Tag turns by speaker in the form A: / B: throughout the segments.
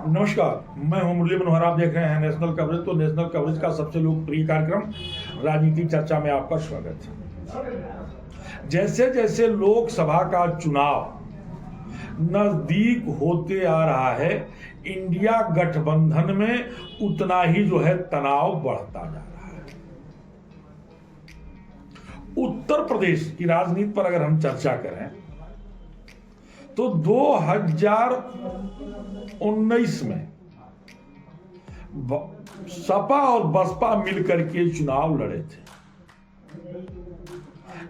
A: नमस्कार, मैं हूं मुरली मनोहर। आप देख रहे हैं नेशनल कवरेज। तो नेशनल कवरेज का सबसे लोकप्रिय कार्यक्रम राजनीतिक चर्चा में आपका स्वागत है। जैसे जैसे लोकसभा का चुनाव नजदीक होते आ रहा है, इंडिया गठबंधन में उतना ही तनाव बढ़ता जा रहा है। उत्तर प्रदेश की राजनीति पर अगर हम चर्चा करें तो 2019 में सपा और बसपा मिलकर के चुनाव लड़े थे।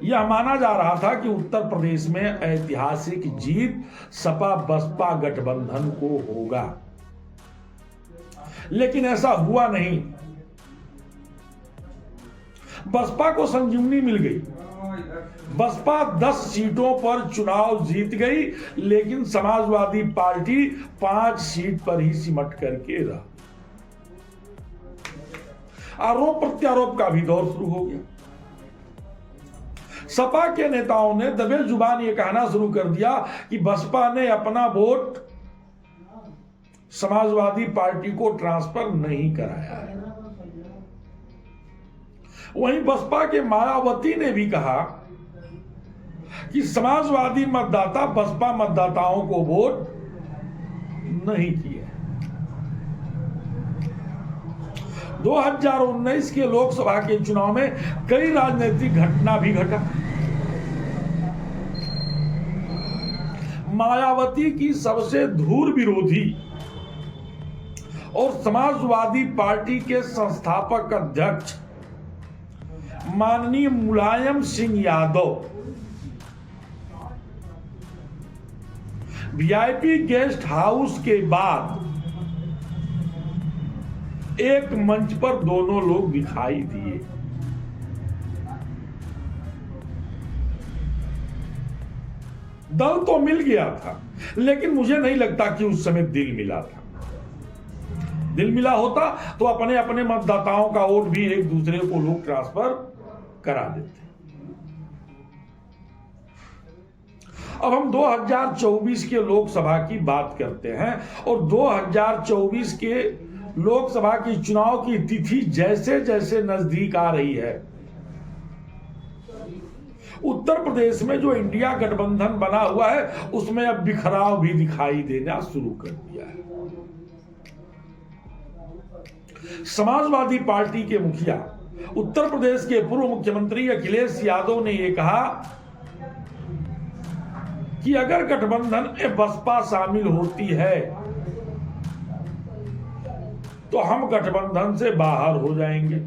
A: यह माना जा रहा था कि उत्तर प्रदेश में ऐतिहासिक जीत सपा बसपा गठबंधन को होगा, लेकिन ऐसा हुआ नहीं। बसपा को संजीवनी मिल गई। बसपा 10 सीटों पर चुनाव जीत गई, लेकिन समाजवादी पार्टी 5 सीट पर ही सिमट करके रहा। आरोप प्रत्यारोप का भी दौर शुरू हो गया। सपा के नेताओं ने दबे जुबान ये कहना शुरू कर दिया कि बसपा ने अपना वोट समाजवादी पार्टी को ट्रांसफर नहीं कराया है। वहीं बसपा के मायावती ने भी कहा कि समाजवादी मतदाता बसपा मतदाताओं को वोट नहीं किए। 2019 के लोकसभा के चुनाव में कई राजनीतिक घटना भी घटा। मायावती की सबसे धूर विरोधी और समाजवादी पार्टी के संस्थापक अध्यक्ष माननीय Mulayam Singh Yadav VIP guest house के बाद एक मंच पर दोनों लोग दिखाई दिए। दल तो मिल गया था, लेकिन मुझे नहीं लगता कि उस समय दिल मिला था। दिल मिला होता तो अपने अपने मतदाताओं का वोट भी एक दूसरे को लोग ट्रांसफर करा देते। अब हम 2024 के लोकसभा की बात करते हैं, और 2024 के लोकसभा की चुनाव की तिथि जैसे जैसे नजदीक आ रही है, उत्तर प्रदेश में जो इंडिया गठबंधन बना हुआ है उसमें अब बिखराव भी दिखाई देना शुरू कर दिया है। समाजवादी पार्टी के मुखिया उत्तर प्रदेश के पूर्व मुख्यमंत्री अखिलेश यादव ने यह कहा कि अगर गठबंधन में बसपा शामिल होती है तो हम गठबंधन से बाहर हो जाएंगे।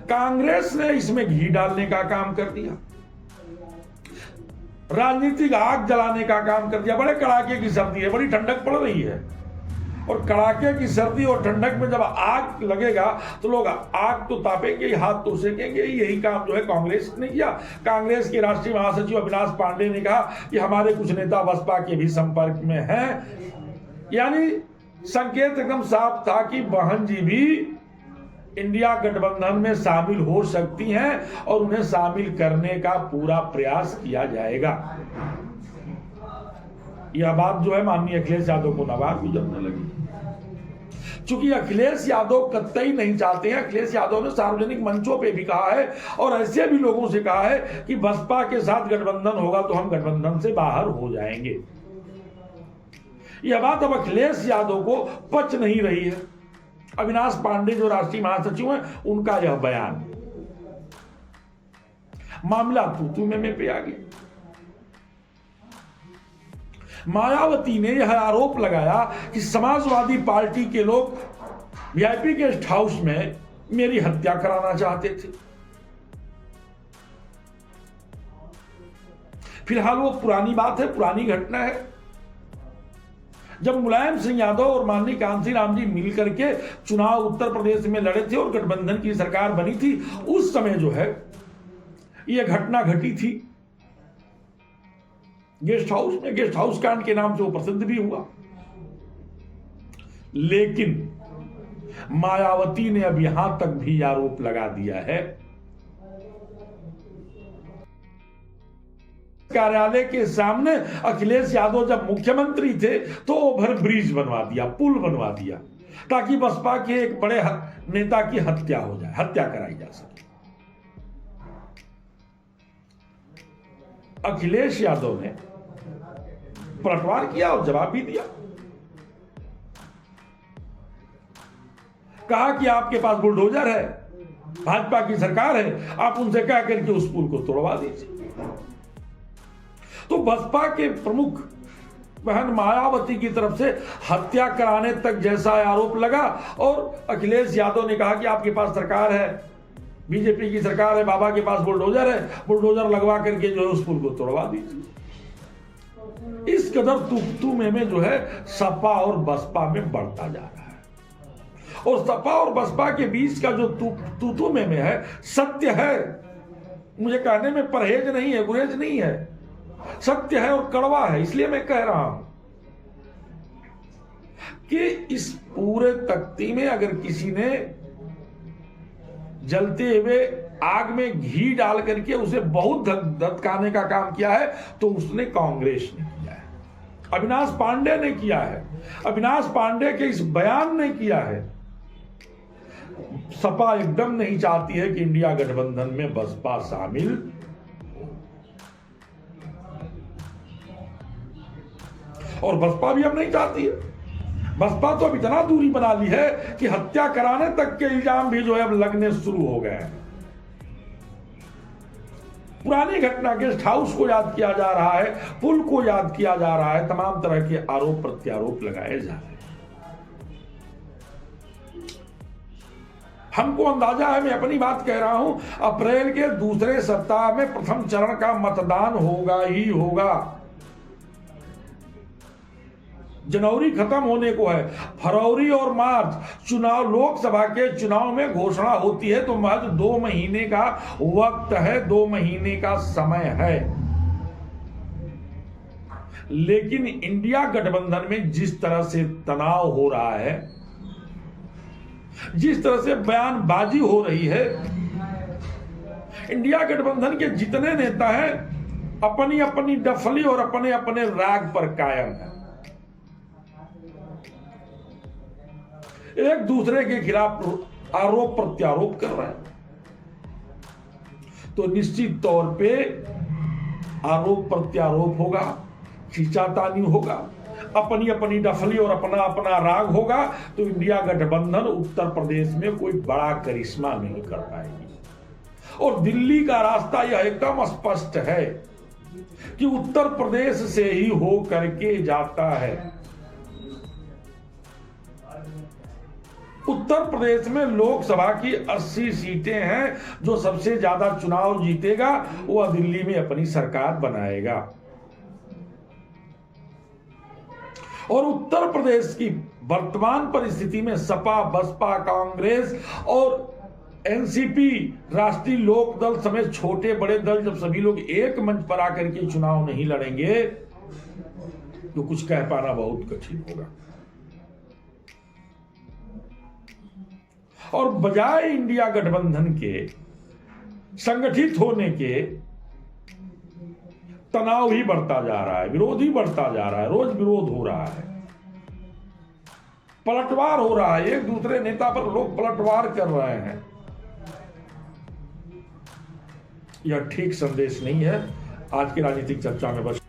A: कांग्रेस ने इसमें घी डालने का काम कर दिया, राजनीतिक आग जलाने का काम कर दिया। बड़े कड़ाके की सर्दी है, बड़ी ठंडक पड़ रही है, और कड़ाके की सर्दी और ठंडक में जब आग लगेगा तो लोग आग तो तापेंगे ही, हाथ तो सेकेंगे ही। यही काम कांग्रेस ने किया। कांग्रेस के राष्ट्रीय महासचिव अविनाश पांडे ने कहा कि हमारे कुछ नेता बसपा के भी संपर्क में हैं। यानी संकेत एकदम साफ था कि बहन जी भी इंडिया गठबंधन में शामिल हो सकती हैं और उन्हें शामिल करने का पूरा प्रयास किया जाएगा। यह बात माननीय अखिलेश यादव को नवाब भी जमने लगी। चूंकि अखिलेश यादव कतई नहीं चाहते हैं, अखिलेश यादव ने सार्वजनिक मंचों पे भी कहा है और ऐसे भी लोगों से कहा है कि बसपा के साथ गठबंधन होगा तो हम गठबंधन से बाहर हो जाएंगे। यह बात अब अखिलेश यादव को पच नहीं रही है। अविनाश पांडे जो राष्ट्रीय महासचिव हैं, उनका यह बयान, मामला तू में पे आ गया। मायावती ने यह आरोप लगाया कि समाजवादी पार्टी के लोग वीआईपी गेस्ट हाउस में मेरी हत्या कराना चाहते थे। फिलहाल वो पुरानी बात है, पुरानी घटना है। जब मुलायम सिंह यादव और माननीय कांशीराम जी मिलकर के चुनाव उत्तर प्रदेश में लड़े थे और गठबंधन की सरकार बनी थी, उस समय यह घटना घटी थी गेस्ट हाउस में। गेस्ट हाउस कांड के नाम से वो प्रसिद्ध भी हुआ। लेकिन मायावती ने अब यहां तक भी आरोप लगा दिया है कार्यालय के सामने अखिलेश यादव जब मुख्यमंत्री थे तो ओवर ब्रिज बनवा दिया, पुल बनवा दिया, ताकि बसपा के एक बड़े नेता की हत्या हो जाए, हत्या कराई जा सके। अखिलेश यादव ने पलटवार किया और जवाब भी दिया। कहा कि आपके पास बुलडोजर है, भाजपा की सरकार है, आप उनसे कह करके उस पुल को तोड़वा दीजिए। तो बसपा के प्रमुख बहन मायावती की तरफ से हत्या कराने तक जैसा आरोप लगा, और अखिलेश यादव ने कहा कि आपके पास सरकार है, बीजेपी की सरकार है, बाबा के पास बुलडोजर है, बुलडोजर लगवा करके जो है उस पुल को तोड़वा दीजिए। इस कदर तू में जो है सपा और बसपा में बढ़ता जा रहा है, और सपा और बसपा के बीच का जो तू में है, सत्य है, मुझे कहने में परहेज नहीं है, गुरेज नहीं है, सत्य है और कड़वा है। इसलिए मैं कह रहा हूं कि इस पूरे तख्ती में अगर किसी ने जलते हुए आग में घी डाल करके उसे बहुत धधकाने का काम किया है तो उसने कांग्रेस ने किया है, अविनाश पांडे ने किया है, अविनाश पांडे के इस बयान ने किया है। सपा एकदम नहीं चाहती है कि इंडिया गठबंधन में बसपा शामिल, और बसपा भी अब नहीं चाहती है। बसपा तो अब इतना दूरी बना ली है कि हत्या कराने तक के इल्जाम भी जो है अब लगने शुरू हो गए हैं। पुरानी घटना, गेस्ट हाउस को याद किया जा रहा है, पुल को याद किया जा रहा है, तमाम तरह के आरोप प्रत्यारोप लगाए जा रहे हैं। हमको अंदाजा है, मैं अपनी बात कह रहा हूं, अप्रैल के दूसरे सप्ताह में प्रथम चरण का मतदान होगा ही होगा। जनवरी खत्म होने को है, फरवरी और मार्च चुनाव, लोकसभा के चुनाव में घोषणा होती है, तो महज 2 महीने का वक्त है, 2 महीने का समय है। लेकिन इंडिया गठबंधन में जिस तरह से तनाव हो रहा है, जिस तरह से बयानबाजी हो रही है, इंडिया गठबंधन के जितने नेता हैं अपनी अपनी डफली और अपने अपने राग पर कायम है, एक दूसरे के खिलाफ आरोप प्रत्यारोप कर रहे हैं। तो निश्चित तौर पे आरोप प्रत्यारोप होगा, खींचातानी होगा, अपनी अपनी डफली और अपना अपना राग होगा। तो इंडिया गठबंधन उत्तर प्रदेश में कोई बड़ा करिश्मा नहीं कर पाएगी, और दिल्ली का रास्ता यह एकदम स्पष्ट है कि उत्तर प्रदेश से ही हो करके जाता है। उत्तर प्रदेश में लोकसभा की 80 सीटें हैं, जो सबसे ज्यादा चुनाव जीतेगा वह दिल्ली में अपनी सरकार बनाएगा। और उत्तर प्रदेश की वर्तमान परिस्थिति में सपा, बसपा, कांग्रेस और एनसीपी, राष्ट्रीय लोक दल समेत छोटे बड़े दल जब सभी लोग एक मंच पर आकर के चुनाव नहीं लड़ेंगे तो कुछ कह पाना बहुत कठिन होगा। और बजाय इंडिया गठबंधन के संगठित होने के, तनाव ही बढ़ता जा रहा है, विरोध ही बढ़ता जा रहा है, रोज विरोध हो रहा है, पलटवार हो रहा है, एक दूसरे नेता पर लोग पलटवार कर रहे हैं। यह ठीक संदेश नहीं है। आज की राजनीतिक चर्चा में बस